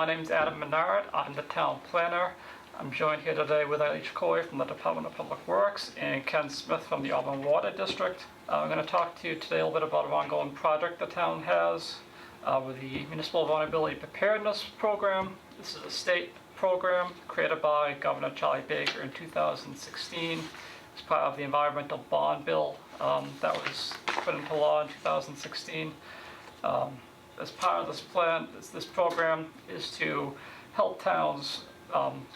name is Adam Menard. I'm the town planner. I'm joined here today with Eilish Corey from the Department of Public Works and Ken Smith from the Auburn Water District. I'm going to talk to you today a little bit about an ongoing project the town has with the Municipal Vulnerability Preparedness Program. This is a state program created by Governor Charlie Baker in 2016 as part of the Environmental Bond Bill that was put into law in 2016. As part of this plan, this program is to help towns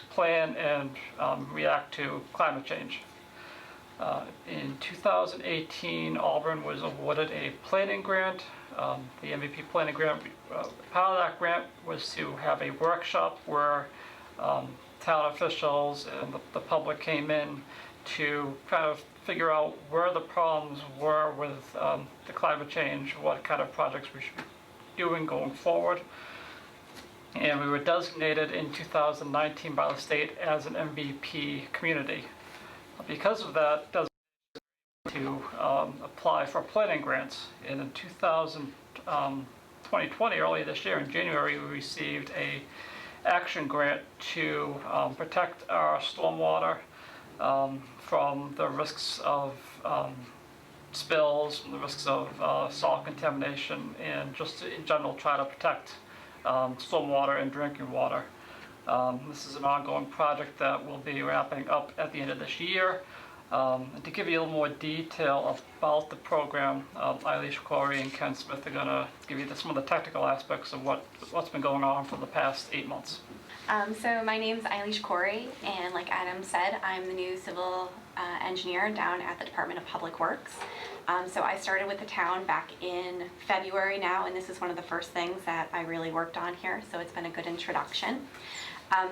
plan and react to climate change. In 2018, Auburn was awarded a planning grant. The MVP planning grant, part of that grant was to have a workshop where town officials and the public came in to kind of figure out where the problems were with the climate change, what kind of projects we should be doing going forward. And we were designated in 2019 by the state as an MVP community. Because of that, to apply for planning grants. And in 2020, early this year in January, we received a action grant to protect our stormwater from the risks of spills, from the risks of salt contamination, and just to, in general, try to protect stormwater and drinking water. This is an ongoing project that will be wrapping up at the end of this year. And to give you a little more detail about the program, Eilish Corey and Ken Smith are going to give you some of the technical aspects of what's been going on for the past 8 months. So my name is Eilish Corey, and like Adam said, I'm the new civil engineer down at the Department of Public Works. So I started with the town back in February now, and this is one of the first things that I really worked on here, so it's been a good introduction.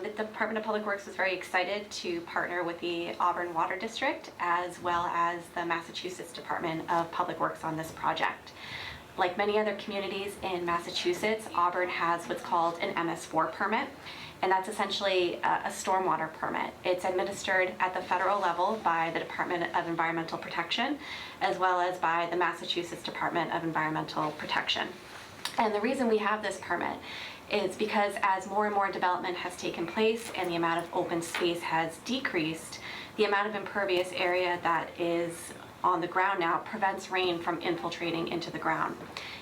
The Department of Public Works was very excited to partner with the Auburn Water District as well as the Massachusetts Department of Public Works on this project. Like many other communities in Massachusetts, Auburn has what's called an MS4 permit, and that's essentially a stormwater permit. It's administered at the federal level by the Department of Environmental Protection as well as by the Massachusetts Department of Environmental Protection. And the reason we have this permit is because as more and more development has taken place and the amount of open space has decreased, the amount of impervious area that is on the ground now prevents rain from infiltrating into the ground.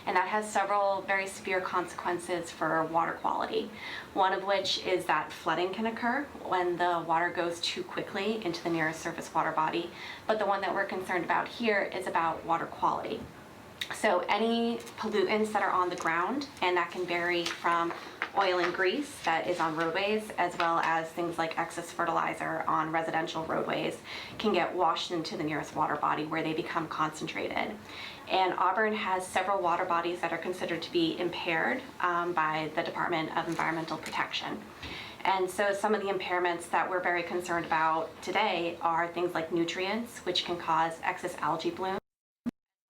And that has several very severe consequences for water quality. One of which is that flooding can occur when the water goes too quickly into the nearest surface water body. But the one that we're concerned about here is about water quality. So any pollutants that are on the ground, and that can vary from oil and grease that is on roadways, as well as things like excess fertilizer on residential roadways, can get washed into the nearest water body where they become concentrated. And Auburn has several water bodies that are considered to be impaired by the Department of Environmental Protection. And so some of the impairments that we're very concerned about today are things like nutrients, which can cause excess algae bloom,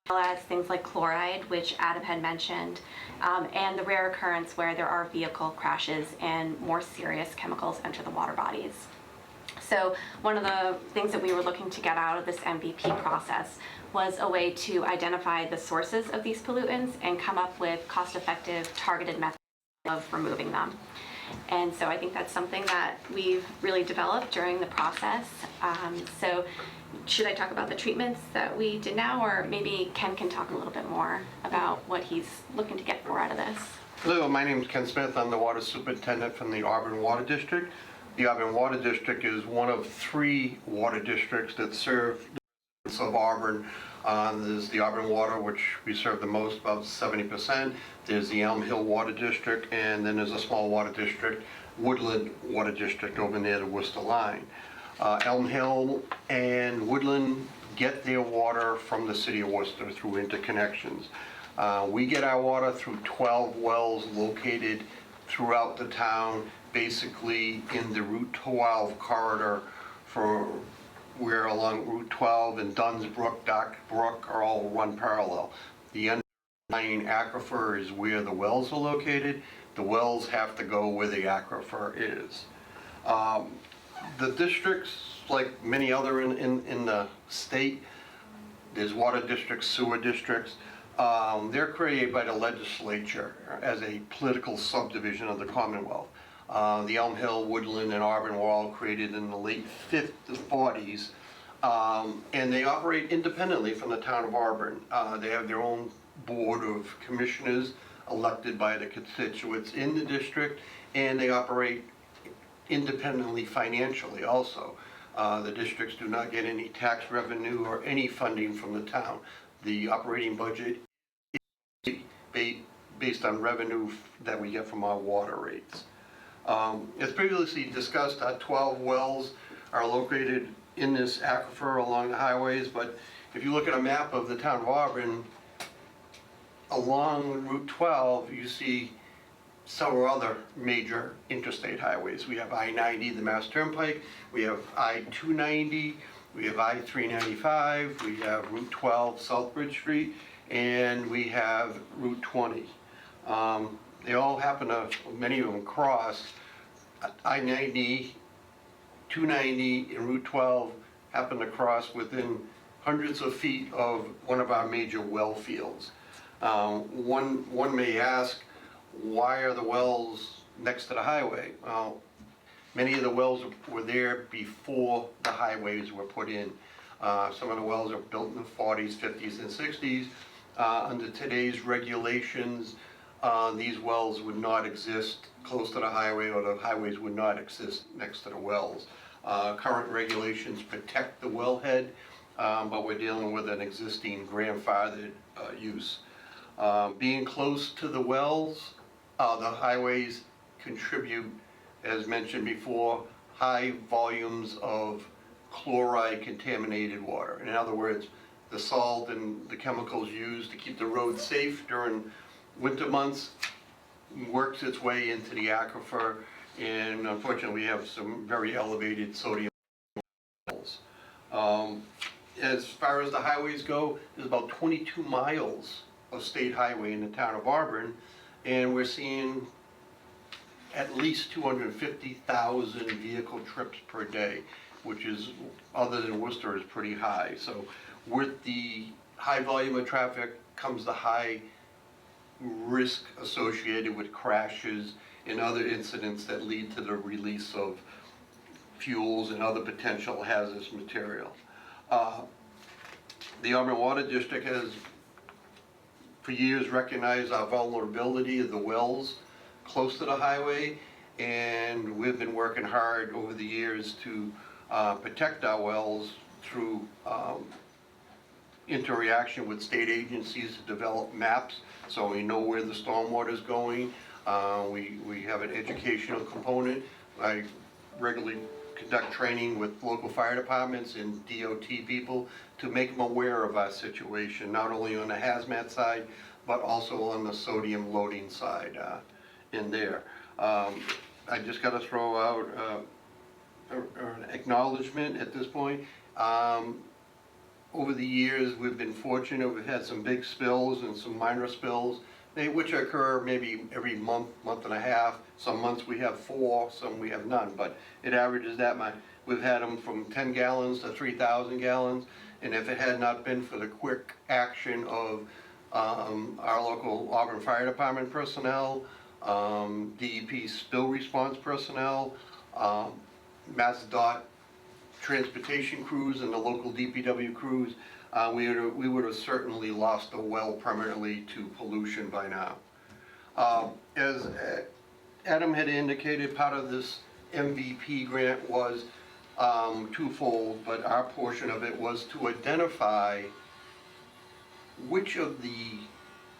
as well as things like chloride, which Adam had mentioned, and the rare occurrence where there are vehicle crashes and more serious chemicals enter the water bodies. So one of the things that we were looking to get out of this MVP process was a way to identify the sources of these pollutants and come up with cost-effective, targeted methods of removing them. And so I think that's something that we've really developed during the process. So should I talk about the treatments that we did now, or maybe Ken can talk a little bit more about what he's looking to get more out of this? Hello, my name is Ken Smith. I'm the water superintendent from the Auburn Water District. The Auburn Water District is one of 3 water districts that serve the residents of Auburn. There's the Auburn Water, which we serve the most, about 70%. There's the Elm Hill Water District, and then there's a small water district, Woodland Water District, over near the Worcester line. Elm Hill and Woodland get their water from the city of Worcester through interconnections. We get our water through 12 wells located throughout the town, basically in the Route 12 corridor for where along Route 12 and Dunn's Brook, Dock Brook are all run parallel. The underlying aquifer is where the wells are located. The wells have to go where the aquifer is. The districts, like many other in the state, there's water districts, sewer districts. They're created by the legislature as a political subdivision of the Commonwealth. The Elm Hill, Woodland, and Auburn were all created in the late 40s. And they operate independently from the town of Auburn. They have their own board of commissioners elected by the constituents in the district, and they operate independently financially also. The districts do not get any tax revenue or any funding from the town. The operating budget is based on revenue that we get from our water rates. As previously discussed, our 12 wells are located in this aquifer along the highways, but if you look at a map of the town of Auburn, along Route 12, you see several other major interstate highways. We have I-90, the Mass Turnpike, we have I-290, we have I-395, we have Route 12, Southbridge Street, and we have Route 20. They all happen to, many of them cross. I-90, 290, and Route 12 happen to cross within hundreds of feet of one of our major well fields. One may ask, why are the wells next to the highway? Well, many of the wells were there before the highways were put in. Some of the wells are built in the 40s, 50s, and 60s. Under today's regulations, these wells would not exist close to the highway, or the highways would not exist next to the wells. Current regulations protect the wellhead, but we're dealing with an existing grandfathered use. Being close to the wells, the highways contribute, as mentioned before, high volumes of chloride contaminated water. In other words, the salt and the chemicals used to keep the road safe during winter months works its way into the aquifer, and unfortunately we have some very elevated sodium levels. As far as the highways go, there's about 22 miles of state highway in the town of Auburn, and we're seeing at least 250,000 vehicle trips per day, which is, other than Worcester, is pretty high. So with the high volume of traffic comes the high risk associated with crashes and other incidents that lead to the release of fuels and other potential hazardous material. The Auburn Water District has for years recognized our vulnerability of the wells close to the highway, and we've been working hard over the years to protect our wells through interaction with state agencies to develop maps so we know where the stormwater is going. We have an educational component. I regularly conduct training with local fire departments and DOT people to make them aware of our situation, not only on the hazmat side, but also on the sodium loading side in there. I just got to throw out an acknowledgement at this point. Over the years, we've been fortunate. We've had some big spills and some minor spills, which occur maybe every month, month and a half. Some months we have 4, some we have none, but it averages that much. We've had them from 10 gallons to 3,000 gallons, and if it had not been for the quick action of our local Auburn Fire Department personnel, DEP spill response personnel, MassDOT transportation crews and the local DPW crews, we would have certainly lost the well permanently to pollution by now. As Adam had indicated, part of this MVP grant was twofold, but our portion of it was to identify which of the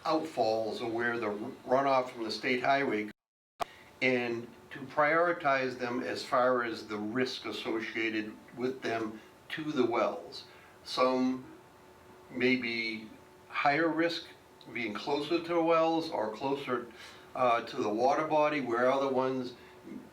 outfalls or where the runoff from the state highway, and to prioritize them as far as the risk associated with them to the wells. Some may be higher risk, being closer to the wells or closer to the water body, where other ones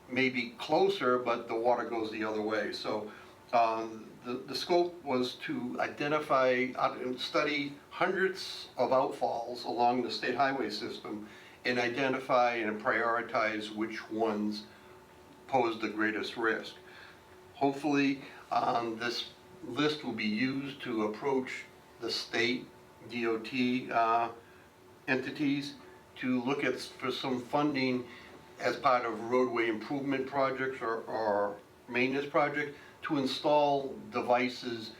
may be closer but the water goes the other way. So the scope was to identify and study hundreds of outfalls along the state highway system and identify and prioritize which ones pose the greatest risk. Hopefully, this list will be used to approach the state DOT entities to look at for some funding as part of roadway improvement projects or maintenance project, to install devices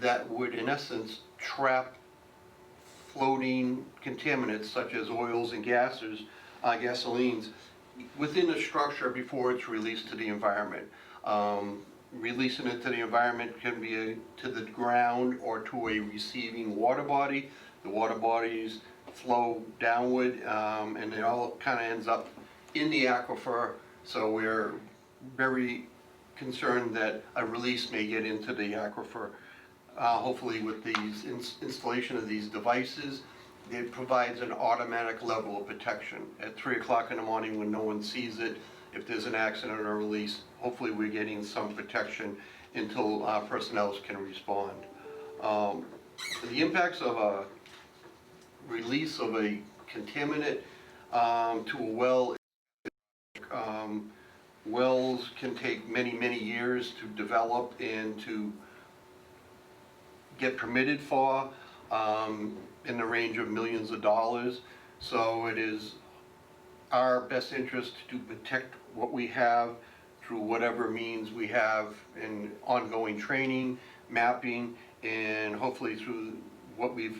that would, in essence, trap floating contaminants such as oils and gasolines within the structure before it's released to the environment. Releasing it to the environment can be to the ground or to a receiving water body. The water bodies flow downward, and it all kind of ends up in the aquifer. So we're very concerned that a release may get into the aquifer. Hopefully with these installation of these devices, it provides an automatic level of protection. At 3 o'clock in the morning when no one sees it, if there's an accident or release, hopefully we're getting some protection until personnel can respond. The impacts of a release of a contaminant to a well, wells can take many, many years to develop and to get permitted for, in the range of millions of dollars. So it is our best interest to protect what we have through whatever means we have in ongoing training, mapping, and hopefully through what we'll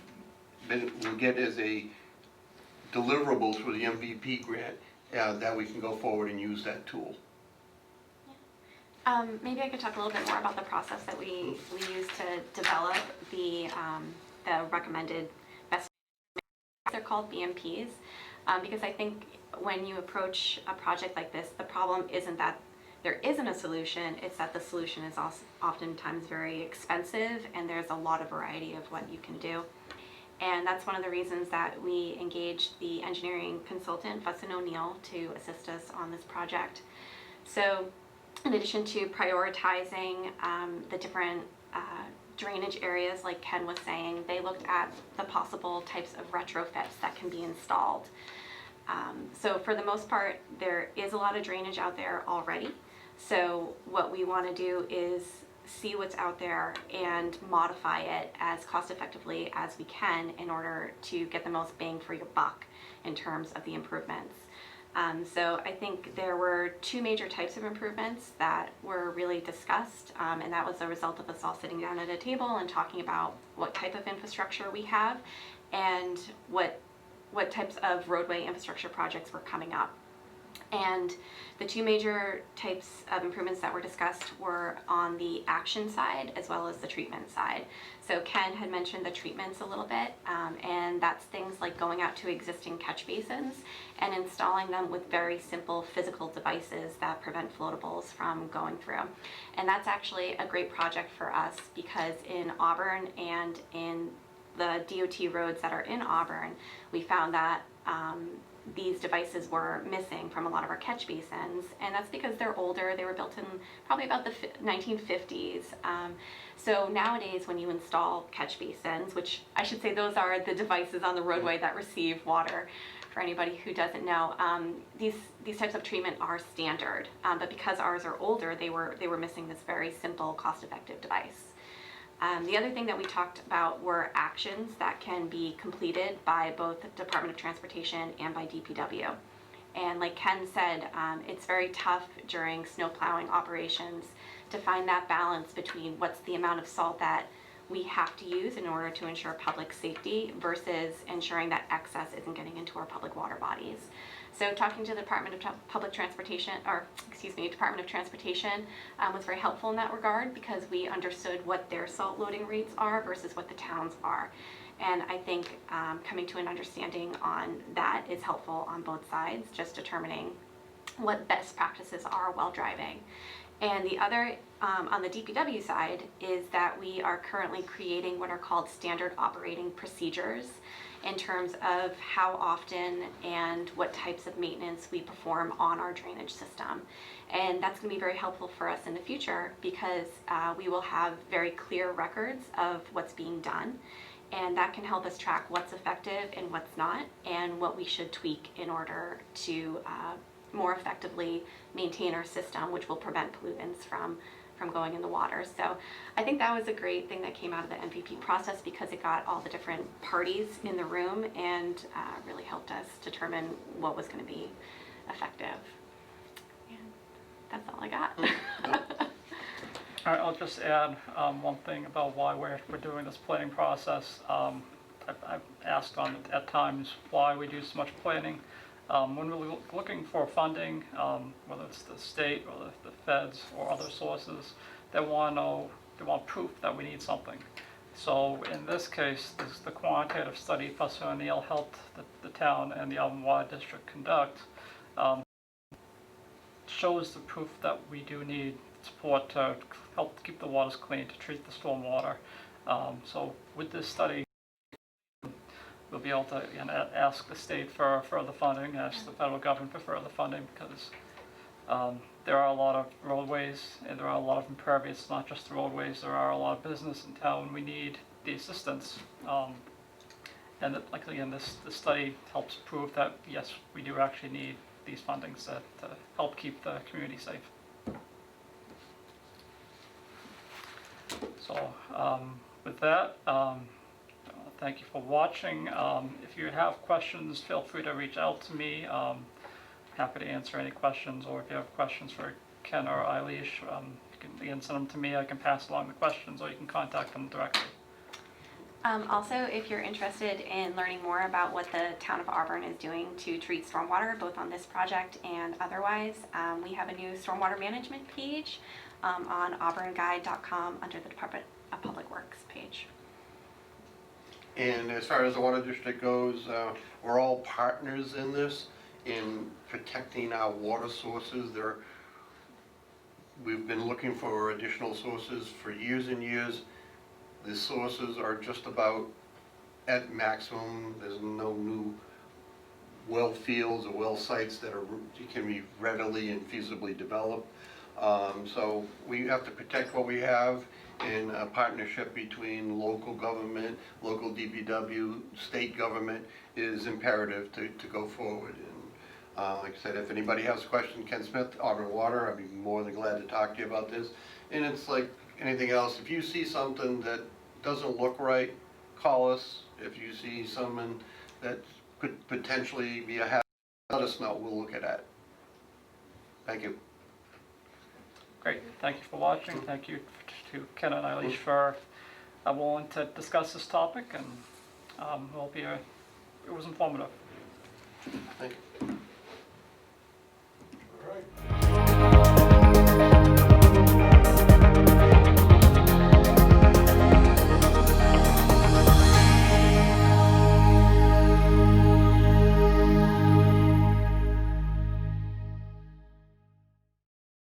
get as a deliverable through the MVP grant, that we can go forward and use that tool. Maybe I could talk a little bit more about the process that we use to develop the recommended best. They're called BMPs, because I think when you approach a project like this, the problem isn't that there isn't a solution, it's that the solution is also oftentimes very expensive, and there's a lot of variety of what you can do. And that's one of the reasons that we engaged the engineering consultant, Fuss & O'Neill, to assist us on this project. So in addition to prioritizing the different drainage areas, like Ken was saying, they looked at the possible types of retrofits that can be installed. So for the most part, there is a lot of drainage out there already. So what we want to do is see what's out there and modify it as cost effectively as we can in order to get the most bang for your buck in terms of the improvements. So I think there were two major types of improvements that were really discussed, and that was a result of us all sitting down at a table and talking about what type of infrastructure we have and what types of roadway infrastructure projects were coming up. And the two major types of improvements that were discussed were on the action side as well as the treatment side. So Ken had mentioned the treatments a little bit, and that's things like going out to existing catch basins and installing them with very simple physical devices that prevent floatables from going through. And that's actually a great project for us because in Auburn and in the DOT roads that are in Auburn, we found that these devices were missing from a lot of our catch basins, and that's because they're older. They were built in probably about the 1950s. So nowadays when you install catch basins, which I should say those are the devices on the roadway that receive water, for anybody who doesn't know, these types of treatment are standard, but because ours are older, they were missing this very simple, cost-effective device. The other thing that we talked about were actions that can be completed by both the Department of Transportation and by DPW. And like Ken said, it's very tough during snow plowing operations to find that balance between what's the amount of salt that we have to use in order to ensure public safety versus ensuring that excess isn't getting into our public water bodies. So talking to the Department of Department of Transportation was very helpful in that regard because we understood what their salt loading rates are versus what the towns are. And I think coming to an understanding on that is helpful on both sides, just determining what best practices are while driving. And the other, on the DPW side, is that we are currently creating what are called standard operating procedures in terms of how often and what types of maintenance we perform on our drainage system. And that's going to be very helpful for us in the future because we will have very clear records of what's being done, and that can help us track what's effective and what's not, and what we should tweak in order to more effectively maintain our system, which will prevent pollutants from going in the water. So I think that was a great thing that came out of the MVP process because it got all the different parties in the room and really helped us determine what was going to be effective. That's all I got. All right, I'll just add one thing about why we're doing this planning process. I've asked at times why we do so much planning. When we're looking for funding, whether it's the state or the feds or other sources, they want to know, they want proof that we need something. So in this case, the quantitative study Professor O'Neill helped the town and the Auburn Water District conduct shows the proof that we do need support to help keep the waters clean, to treat the storm water. So with this study, we'll be able to ask the state for further funding, ask the federal government for further funding, because there are a lot of roadways and there are a lot of impervious, not just the roadways, there are a lot of business in town. We need the assistance. And like again, this study helps prove that yes, we do actually need these fundings to help keep the community safe. So with that, thank you for watching. If you have questions, feel free to reach out to me. Happy to answer any questions, or if you have questions for Ken or Eilish, you can again send them to me. I can pass along the questions, or you can contact them directly. Also, if you're interested in learning more about what the town of Auburn is doing to treat stormwater, both on this project and otherwise, we have a new stormwater management page on auburnguide.com under the Department of Public Works page. And as far as the water district goes, we're all partners in this, in protecting our water sources. We've been looking for additional sources for years and years. The sources are just about at maximum. There's no new well fields or well sites that can be readily and feasibly developed. So we have to protect what we have, in a partnership between local government, local DPW, state government is imperative to go forward. And like I said, if anybody has questions, Ken Smith, Auburn Water, I'd be more than glad to talk to you about this. And it's like anything else, if you see something that doesn't look right, call us. If you see someone that could potentially be a hazard, let us know, we'll look at that. Thank you. Great, thank you for watching. Thank you to Ken and Eilish for willing to discuss this topic, and it was informative. Thank you. All right.